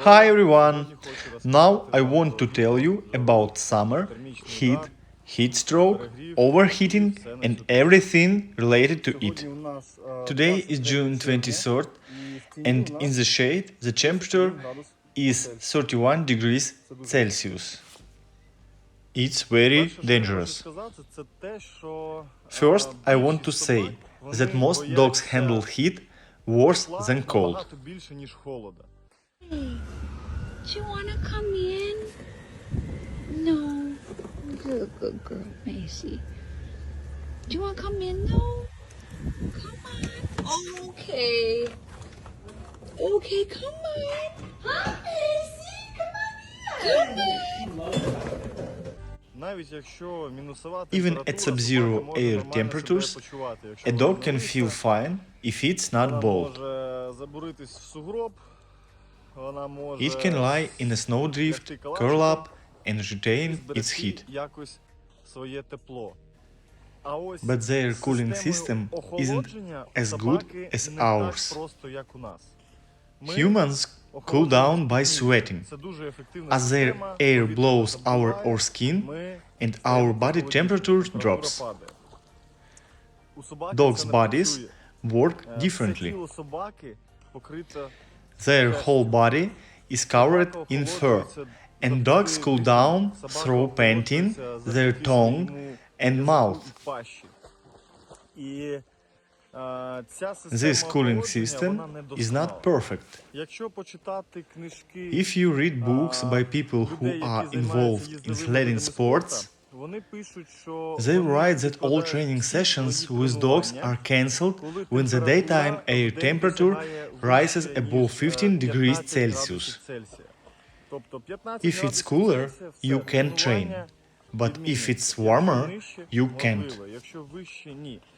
Hi everyone! Now I want to tell you about summer, heat stroke, overheating and everything related to it. Today is June 23rd and in the shade the temperature is 31 degrees Celsius. It's very dangerous. First, I want to say that most dogs handle heat worse than cold. Hey, do you want to come in? No. Good girl, Macy. Do you want to come in, though? Come on. Okay. Okay, come on. Hi, Macy. Come on in. Even at sub-zero air temperatures, a dog can feel fine if it's not bold. It can lie in a snowdrift, curl up and retain its heat. But their cooling system isn't as good as ours. Humans cool down by sweating, as their air blows our skin and our body temperature drops. Dogs' bodies work differently. Their whole body is covered in fur, and dogs cool down through panting their tongue and mouth. This cooling system is not perfect. If you read books by people who are involved in sledding sports, they write that all training sessions with dogs are cancelled when the daytime air temperature rises above 15 degrees Celsius. If it's cooler, you can train, but if it's warmer, you can't.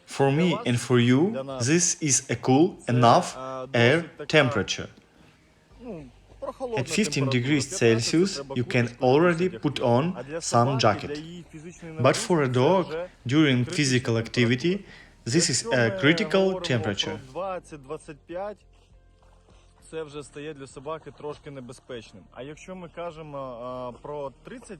For me and for you, this is a cool enough air temperature. At 15 degrees Celsius, you can already put on some jacket. But for a dog, during physical activity, this is a critical temperature. Це вже стає для собаки трошки небезпечним. А якщо ми кажемо про 30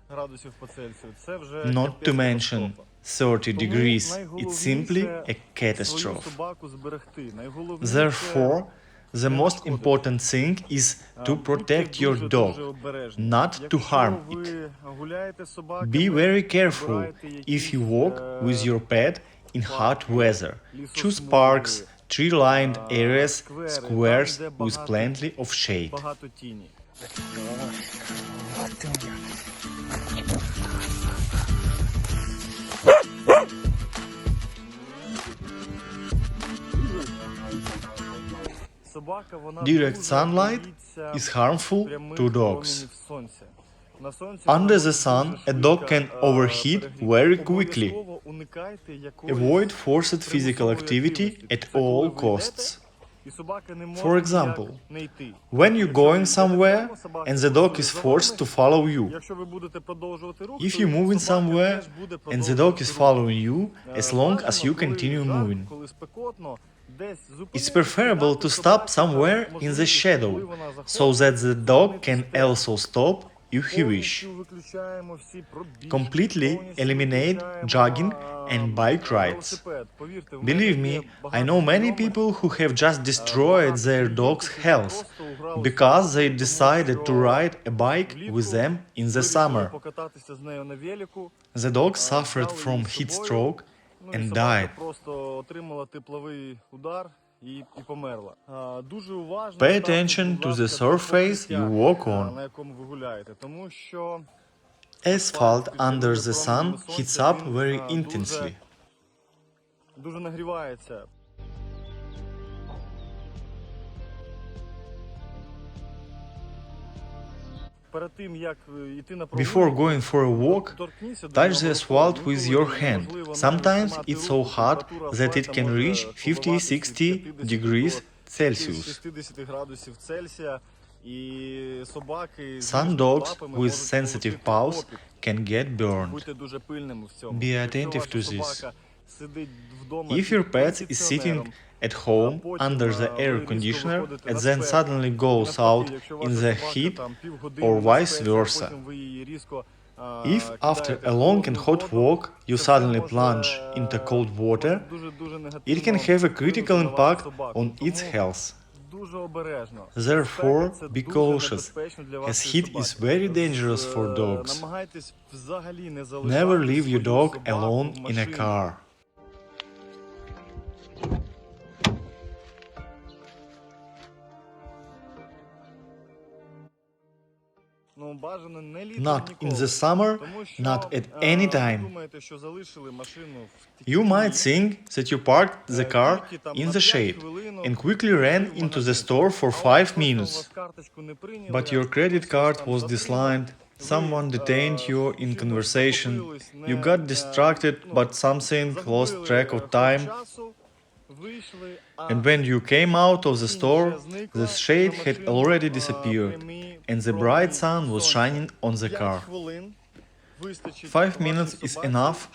градусів по Цельсію, це вже Not to mention 30 degrees, it's simply a catastrophe. Therefore, the most important thing is to protect your dog, not to harm it. Be very careful if you walk with your pet in hot weather. Choose parks, tree-lined areas, squares with plenty of shade. Direct sunlight is harmful to dogs. Under the sun, a dog can overheat very quickly. Avoid forced physical activity at all costs. For example, when you're going somewhere and the dog is forced to follow you. If you're moving somewhere and the dog is following you as long as you continue moving. It's preferable to stop somewhere in the shadow, so that the dog can also stop if he wish. Completely eliminate jogging and bike rides. Believe me, I know many people who have just destroyed their dog's health because they decided to ride a bike with them in the summer. The dog suffered from heat stroke and died. Pay attention to the surface you walk on. Asphalt under the sun heats up very intensely. Before going for a walk, touch the asphalt with your hand. Sometimes it's so hot that it can reach 50-60 degrees Celsius. Some dogs with sensitive paws can get burned. Be attentive to this. If your pet is sitting at home under the air conditioner and then suddenly goes out in the heat, or vice versa. If after a long and hot walk you suddenly plunge into cold water, it can have a critical impact on its health. Therefore, be cautious, as heat is very dangerous for dogs. Never leave your dog alone in a car. Not in the summer, not at any time. You might think that you parked the car in the shade and quickly ran into the store for 5 minutes. But your credit card was declined, someone detained you in conversation, you got distracted but something lost track of time. And when you came out of the store, the shade had already disappeared, and the bright sun was shining on the car. 5 minutes is enough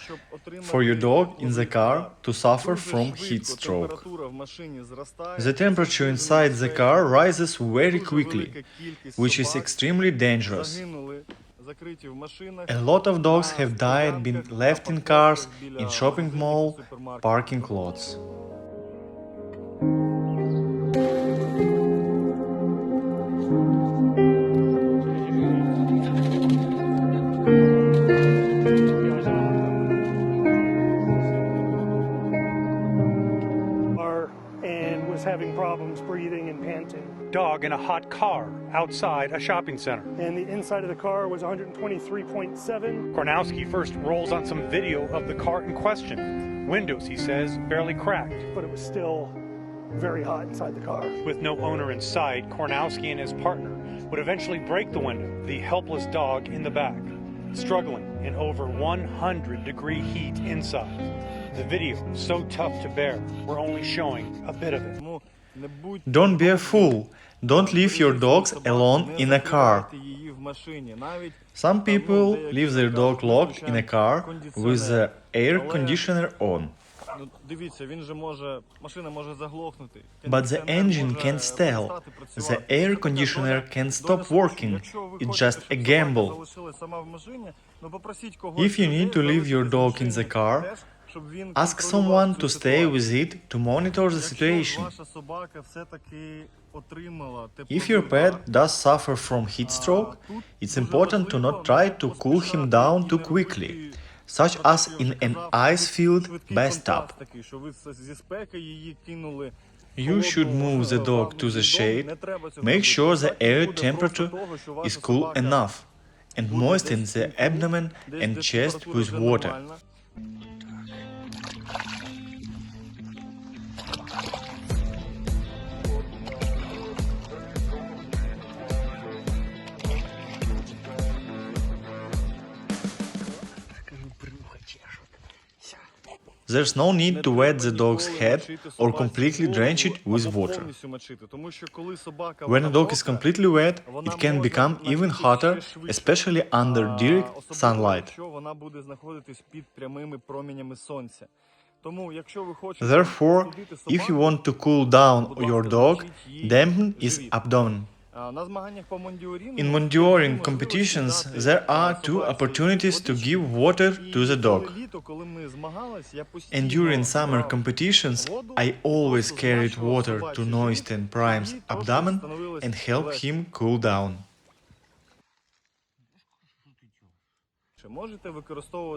for your dog in the car to suffer from heat stroke. The temperature inside the car rises very quickly, which is extremely dangerous. A lot of dogs have died being left in cars, in shopping mall, parking lots. And was having problems breathing and panting. Dog in a hot car outside a shopping center. And the inside of the car was 123.7. Kornowski first rolls on some video of the car in question. Windows, he says, barely cracked. But it was still very hot inside the car. With no owner inside, Kornowski and his partner would eventually break the window, the helpless dog in the back, struggling in over 100-degree heat inside. The video, so tough to bear, we're only showing a bit of it. Don't be a fool. Don't leave your dogs alone in a car. Some people leave their dog locked in a car with the air conditioner on. But the engine can't stall. The air conditioner can stop working. It's just a gamble. If you need to leave your dog in the car, ask someone to stay with it to monitor the situation. If your pet does suffer from heat stroke, it's important to not try to cool him down too quickly, such as in an ice-filled bathtub. You should move the dog to the shade, make sure the air temperature is cool enough, and moisten the abdomen and chest with water. There's no need to wet the dog's head or completely drench it with water. When a dog is completely wet, it can become even hotter, especially under direct sunlight. Therefore, if you want to cool down your dog, dampen his abdomen. In Mondioring competitions, there are 2 opportunities to give water to the dog. And during summer competitions, I always carried water to moisten Prime's abdomen and help him cool down.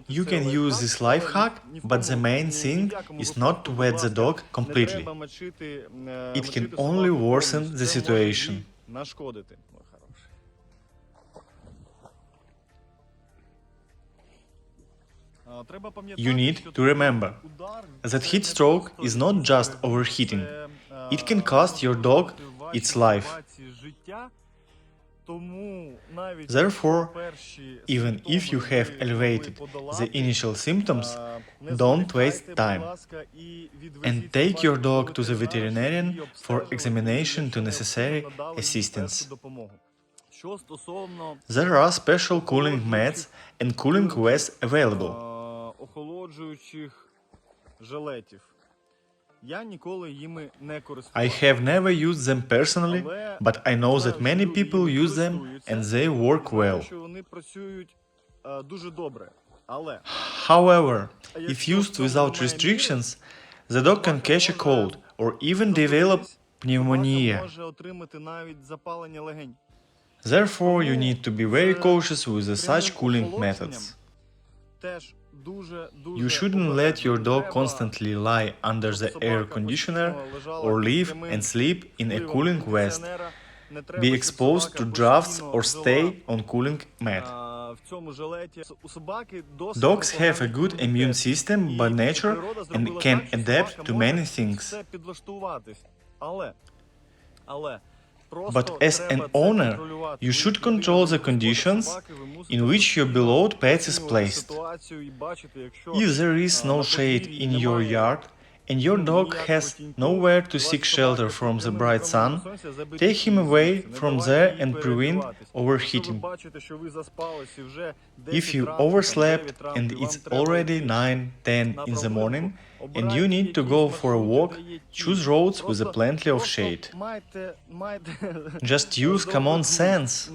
You can use this life hack, but the main thing is not to wet the dog completely. It can only worsen the situation. You need to remember that heat stroke is not just overheating. It can cost your dog its life. Therefore, even if you have elevated the initial symptoms, don't waste time and take your dog to the veterinarian for examination to necessary assistance. There are special cooling mats and cooling vests available. Я ніколи їми не I користувався. have never used them personally, but I know that many people use them and they work Знаю, well. що вони працюють дуже добре. Але However, if used without restrictions, the dog can catch a cold or even develop pneumonia. собака може отримати навіть запалення легень. Therefore, you need to be very cautious with such cooling methods. Теж дуже You shouldn't let your dog constantly lie under the air conditioner or live and sleep in a cooling vest. Be exposed to drafts or stay on cooling mat. В цьому жилеті у собаки досить Dogs have a непоганий good immune імунітет. system by І nature природа and зробила can так, що adapt собака to може many things. все підлаштуватись. Але But as an owner, you should control the conditions in which your beloved pet is placed. If there is no shade in your yard and your dog has nowhere to seek shelter from the bright sun, take him away from there and prevent overheating. If you overslept and it's already 9-10 in the morning and you need to go for a walk, choose roads with plenty of shade. Just use common sense.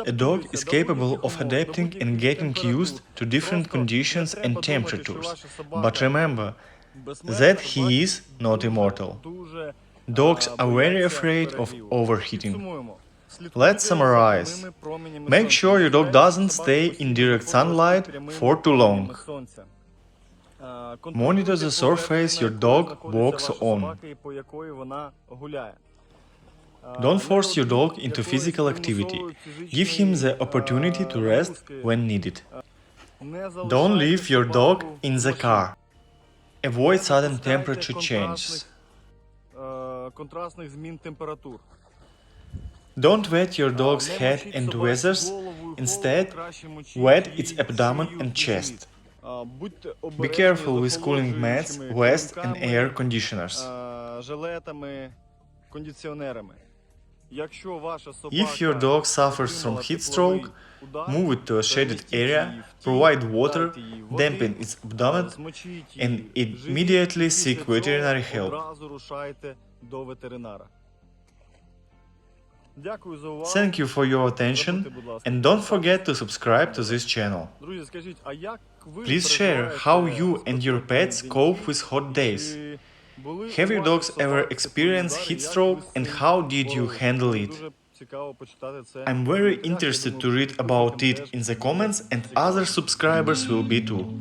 A dog is capable of adapting and getting used to different conditions and temperatures. But remember that he is not immortal. Dogs are very afraid of overheating. Let's summarize. Make sure your dog doesn't stay in direct sunlight for too long. Monitor the surface your dog walks on. Don't force your dog into physical activity. Give him the opportunity to rest when needed. Don't leave your dog in the car. Avoid sudden temperature changes. Контрастних змін температур. Don't wet your dog's head and weathers. Instead, wet its abdomen and chest. Be careful with cooling mats, vests and air conditioners. Жилетами, кондиціонерами. If your dog suffers from heat stroke, move it to a shaded area, provide water, dampen its abdomen, and immediately seek veterinary help. Thank you for your attention and don't forget to subscribe to this channel. Please share how you and your pets cope with hot days. Have your dogs ever experienced heat stroke and how did you handle it? I'm very interested to read about it in the comments and other subscribers will be too.